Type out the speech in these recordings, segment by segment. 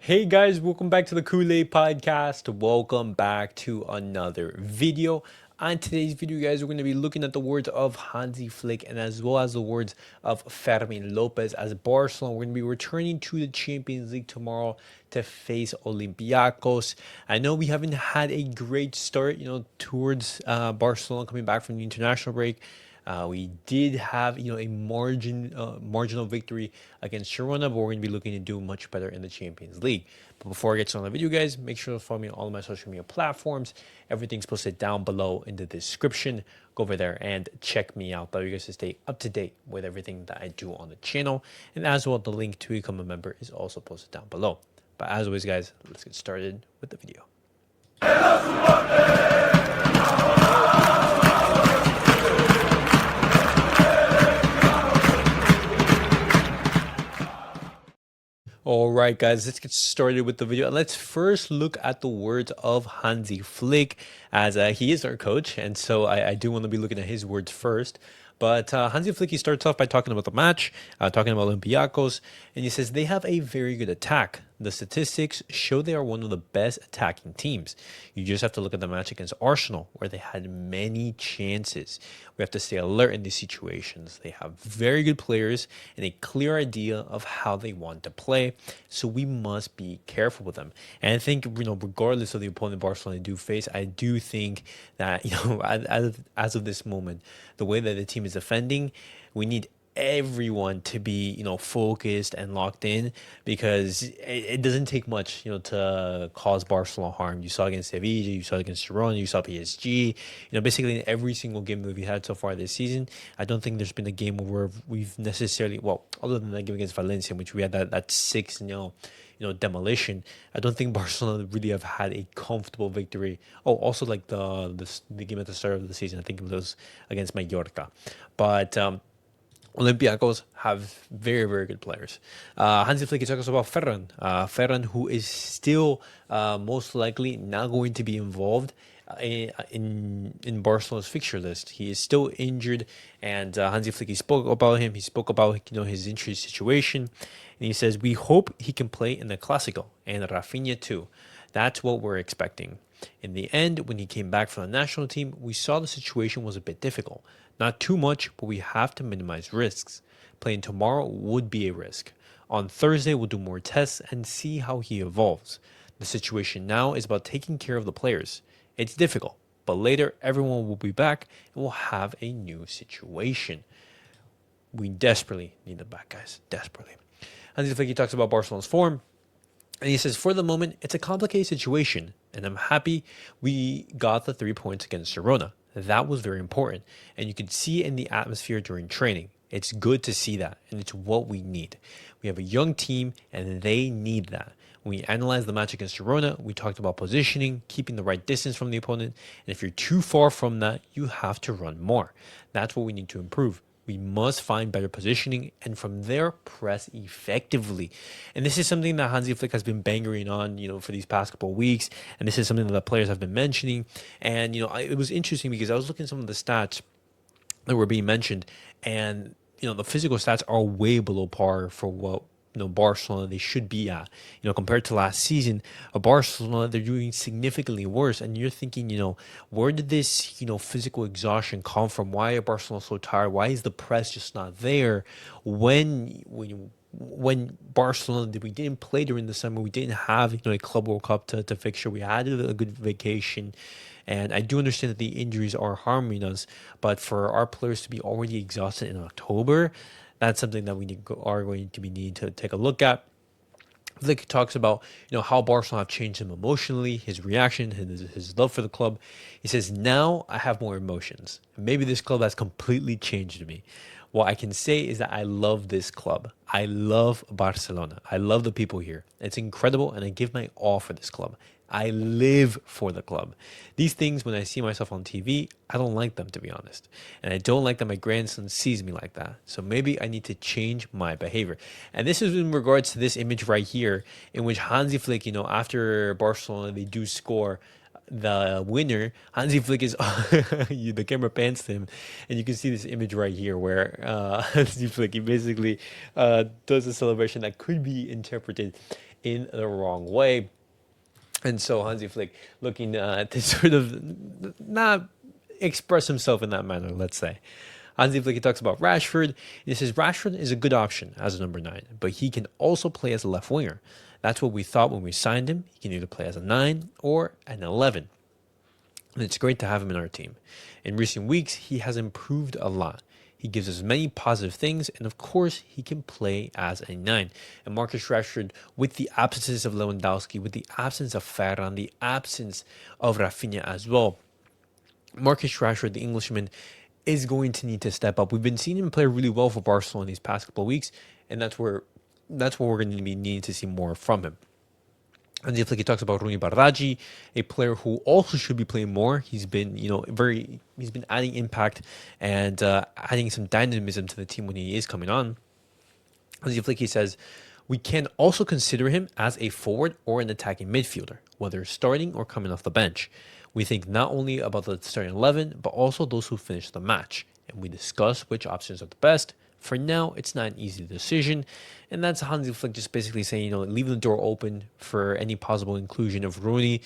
Hey guys, welcome back to the Kool-Aid Podcast. Welcome back to another video. On today's video, guys, we're going to be looking at the words of Hansi Flick and as well as the words of Fermín López as Barcelona. We're going to be returning to the Champions League tomorrow to face Olympiacos. I know we haven't had a great start, towards Barcelona coming back from the international break. We did have, a marginal victory against Girona, but we're going to be looking to do much better in the Champions League. But before I get started on the video, guys, make sure to follow me on all of my social media platforms. Everything's posted down below in the description. Go over there and check me out. That way you guys to stay up to date with everything that I do on the channel. And as well, the link to become a member is also posted down below. But as always, guys, let's get started with the video. All right, guys, let's get started with the video. Let's first look at the words of Hansi Flick, as he is our coach, and so I do want to be looking at his words first. But Hansi Flick, he starts off by talking about the match, talking about Olympiacos, and he says they have a very good attack. The statistics show they are one of the best attacking teams. You just have to look at the match against Arsenal, where they had many chances. We have to stay alert in these situations. They have very good players and a clear idea of how they want to play, so we must be careful with them. And I think, regardless of the opponent Barcelona do face, I do think that, as of this moment, the way that the team is defending, we need everyone to be focused and locked in, because it doesn't take much to cause Barcelona harm. You saw against Sevilla, you saw against Girona, you saw PSG. Basically in every single game that we've had so far this season, I don't think there's been a game where we've necessarily, well, other than that game against Valencia, in which we had that 6-0 demolition. I don't think Barcelona really have had a comfortable victory. Oh, also like the game at the start of the season, I think it was against Mallorca. But Olympiacos have very, very good players. Hansi Flick talks about Ferran. Ferran, who is still most likely not going to be involved in Barcelona's fixture list. He is still injured, and Hansi Flick, he spoke about him. He spoke about his injury situation, and he says we hope he can play in the Clásico and Raphinha too. That's what we're expecting. In the end, when he came back from the national team, we saw the situation was a bit difficult. Not too much, but we have to minimize risks. Playing tomorrow would be a risk. On Thursday, we'll do more tests and see how he evolves. The situation now is about taking care of the players. It's difficult, but later everyone will be back and we'll have a new situation. We desperately need them back, guys. Desperately. Hansi Flick talks about Barcelona's form. And he says, for the moment, it's a complicated situation, and I'm happy we got the 3 points against Girona. That was very important, and you could see in the atmosphere during training. It's good to see that, and it's what we need. We have a young team, and they need that. When we analyzed the match against Girona, we talked about positioning, keeping the right distance from the opponent, and if you're too far from that, you have to run more. That's what we need to improve. We must find better positioning and from there press effectively. And this is something that Hansi Flick has been banging on, for these past couple of weeks. And this is something that the players have been mentioning. And, it was interesting because I was looking at some of the stats that were being mentioned. And, the physical stats are way below par for what Barcelona they should be at. Compared to last season, Barcelona, they're doing significantly worse. And you're thinking, where did this physical exhaustion come from? Why are Barcelona so tired? Why is the press just not there? When Barcelona, we didn't play during the summer, we didn't have a Club World Cup to fixture. We had a good vacation. And I do understand that the injuries are harming us, but for our players to be already exhausted in October, that's something that we are going to be needing to take a look at. Flick talks about how Barcelona have changed him emotionally, his reaction, his love for the club. He says, now I have more emotions. Maybe this club has completely changed me. What I can say is that I love this club. I love Barcelona. I love the people here. It's incredible, and I give my all for this club. I live for the club. These things, when I see myself on TV, I don't like them, to be honest. And I don't like that my grandson sees me like that. So maybe I need to change my behavior. And this is in regards to this image right here, in which Hansi Flick, after Barcelona, they do score the winner. Hansi Flick is the camera pans to him, and you can see this image right here where Hansi Flick, he basically does a celebration that could be interpreted in the wrong way. And so Hansi Flick looking to sort of not express himself in that manner, let's say. Hansi Flick talks about Rashford. He says Rashford is a good option as a number 9, but he can also play as a left winger. That's what we thought when we signed him. He can either play as a 9 or an 11. And it's great to have him in our team. In recent weeks, he has improved a lot. He gives us many positive things, and of course, he can play as a 9. And Marcus Rashford, with the absences of Lewandowski, with the absence of Ferran, the absence of Raphinha as well, Marcus Rashford, the Englishman, is going to need to step up. We've been seeing him play really well for Barcelona these past couple of weeks, and that's what we're going to be needing to see more from him. And if like he talks about Rooney Bardaji, a player who also should be playing more. He's been, he's been adding impact and adding some dynamism to the team when he is coming on. As if like he says, we can also consider him as a forward or an attacking midfielder, whether starting or coming off the bench. We think not only about the starting 11, but also those who finish the match, and we discuss which options are the best. For now, it's not an easy decision, and that's Hansi Flick just basically saying, leaving the door open for any possible inclusion of Rooney.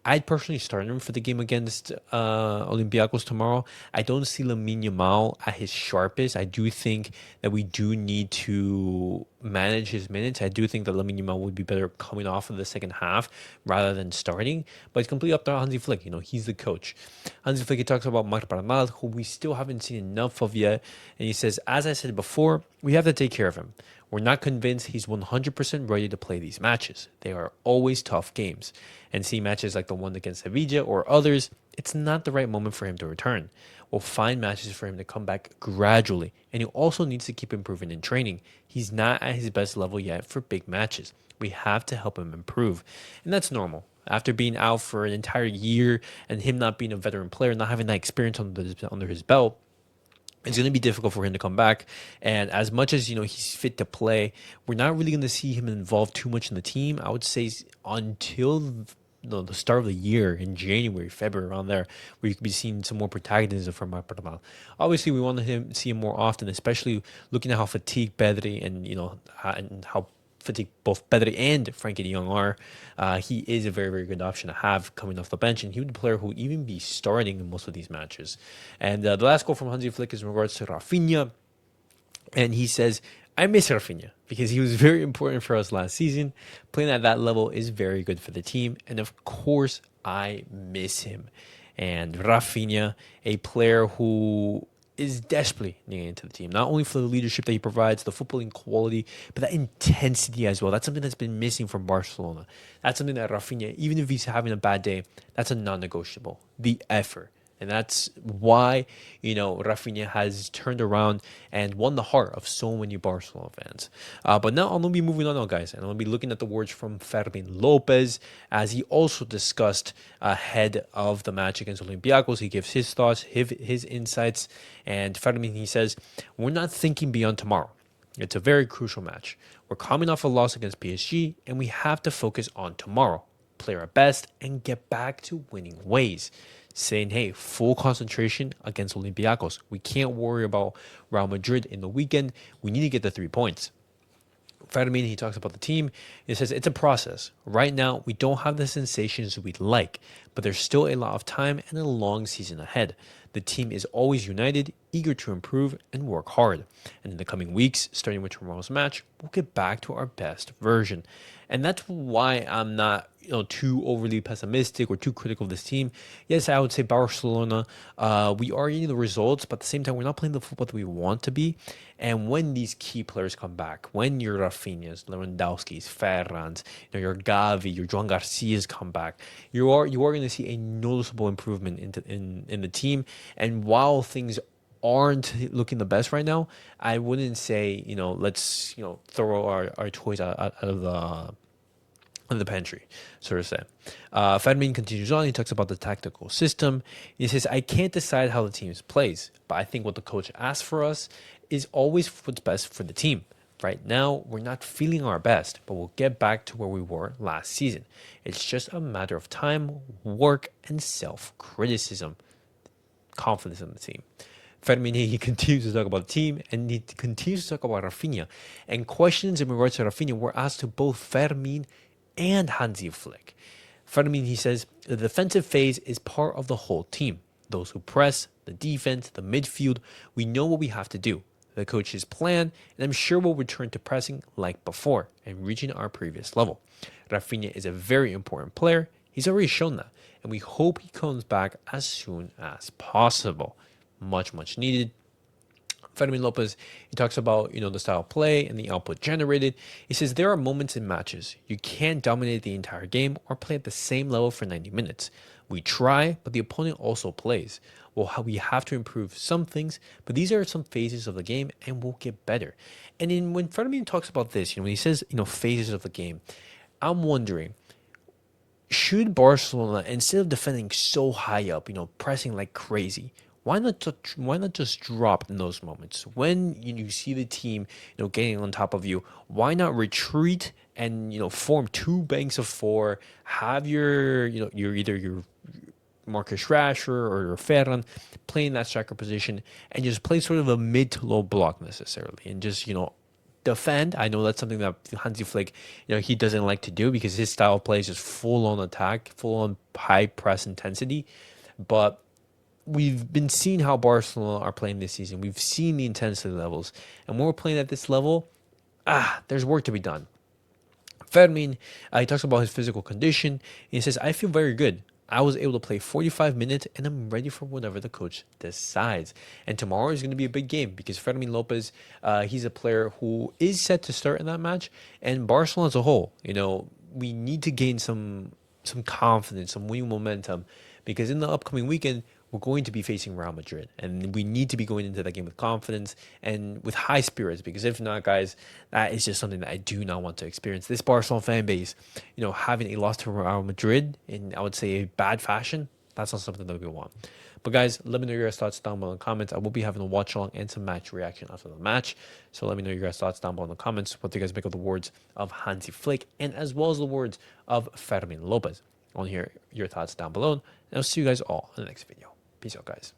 I'd personally start him for the game against Olympiacos tomorrow. I don't see Lamine Yamal at his sharpest. I do think that we do need to manage his minutes. I do think that Lamine Yamal would be better coming off of the second half rather than starting. But it's completely up to Hansi Flick. He's the coach. Hansi Flick, he talks about Marc Bernal, who we still haven't seen enough of yet. And he says, as I said before, we have to take care of him. We're not convinced he's 100% ready to play these matches. They are always tough games. And see matches like the one against Sevilla or others, it's not the right moment for him to return. We'll find matches for him to come back gradually. And he also needs to keep improving in training. He's not at his best level yet for big matches. We have to help him improve. And that's normal. After being out for an entire year and him not being a veteran player, not having that experience under his belt, it's going to be difficult for him to come back. And as much as, he's fit to play, we're not really going to see him involved too much in the team. I would say until the start of the year in January, February, around there, where you could be seeing some more protagonism from Marc Bernal. Obviously, we want to see him more often, especially looking at how fatigued Pedri and how fatigued both Pedri and Frankie de Jong are. He is a very, very good option to have coming off the bench, and he would be a player who would even be starting in most of these matches. And the last goal from Hansi Flick is in regards to Raphinha, and he says, I miss Raphinha because he was very important for us last season. Playing at that level is very good for the team, and of course, I miss him. And Raphinha, a player who is desperately needed into the team, not only for the leadership that he provides, the footballing quality, but that intensity as well. That's something that's been missing from Barcelona. That's something that Raphinha, even if he's having a bad day, that's a non-negotiable. The effort. And that's why, Raphinha has turned around and won the heart of so many Barcelona fans. But now I'm going to be moving on now, guys. And I'm going to be looking at the words from Fermín López, as he also discussed ahead of the match against Olympiacos. He gives his thoughts, his insights. And Fermín, he says, we're not thinking beyond tomorrow. It's a very crucial match. We're coming off a loss against PSG, and we have to focus on tomorrow, play our best, and get back to winning ways. Saying, hey, full concentration against Olympiacos. We can't worry about Real Madrid in the weekend. We need to get the 3 points. Fermín, he talks about the team. He says it's a process. Right now, we don't have the sensations we'd like, but there's still a lot of time and a long season ahead. The team is always united, eager to improve and work hard. And in the coming weeks, starting with tomorrow's match, we'll get back to our best version. And that's why I'm not too overly pessimistic or too critical of this team. Yes, I would say Barcelona, we are getting the results, but at the same time, we're not playing the football that we want to be. And when these key players come back, when your Raphinhas, Lewandowski's, Ferrans, your Gavi, your Joan Garcia's come back, you are going to see a noticeable improvement in the team. And while things aren't looking the best right now, I wouldn't say, let's, throw our toys out of the pantry, so to say. Fermín continues on. He talks about the tactical system. He says, I can't decide how the team plays, but I think what the coach asks for us is always what's best for the team. Right now, we're not feeling our best, but we'll get back to where we were last season. It's just a matter of time, work, and self-criticism. Confidence in the team. Fermín, he continues to talk about the team, and he continues to talk about Raphinha. And questions in regards to Raphinha were asked to both Fermín and Hansi Flick. Fermín, he says, the defensive phase is part of the whole team. Those who press, the defense, the midfield, we know what we have to do. The coach's plan, and I'm sure we'll return to pressing like before and reaching our previous level. Raphinha is a very important player. He's already shown that, and we hope he comes back as soon as possible. Much needed. Fermín López, he talks about, the style of play and the output generated. He says there are moments in matches you can't dominate the entire game or play at the same level for 90 minutes. We try, but the opponent also plays. Well, we have to improve some things, but these are some phases of the game, and we'll get better. And when Fermín talks about this, when he says, phases of the game, I'm wondering, should Barcelona, instead of defending so high up, pressing like crazy, why not just drop in those moments when you see the team getting on top of you? Why not retreat and form two banks of four? Have your your Marcus Rashford or your Ferran playing that striker position, and just play sort of a mid to low block necessarily, and just defend. I know that's something that Hansi Flick, he doesn't like to do because his style of play is just full on attack, full on high press intensity, but we've been seeing how Barcelona are playing this season. We've seen the intensity levels. And when we're playing at this level, there's work to be done. Fermín, he talks about his physical condition. He says, I feel very good. I was able to play 45 minutes and I'm ready for whatever the coach decides. And tomorrow is going to be a big game because Fermín López, he's a player who is set to start in that match. And Barcelona as a whole, we need to gain some confidence, some winning momentum, because in the upcoming weekend, we're going to be facing Real Madrid, and we need to be going into that game with confidence and with high spirits, because if not, guys, that is just something that I do not want to experience. This Barcelona fan base, having a loss to Real Madrid in, I would say, a bad fashion, that's not something that we want. But guys, let me know your guys' thoughts down below in the comments. I will be having a watch along and some match reaction after the match. So let me know your guys' thoughts down below in the comments. What do you guys make of the words of Hansi Flick and as well as the words of Fermín López? I want to hear your thoughts down below. And I'll see you guys all in the next video. Peace out, guys.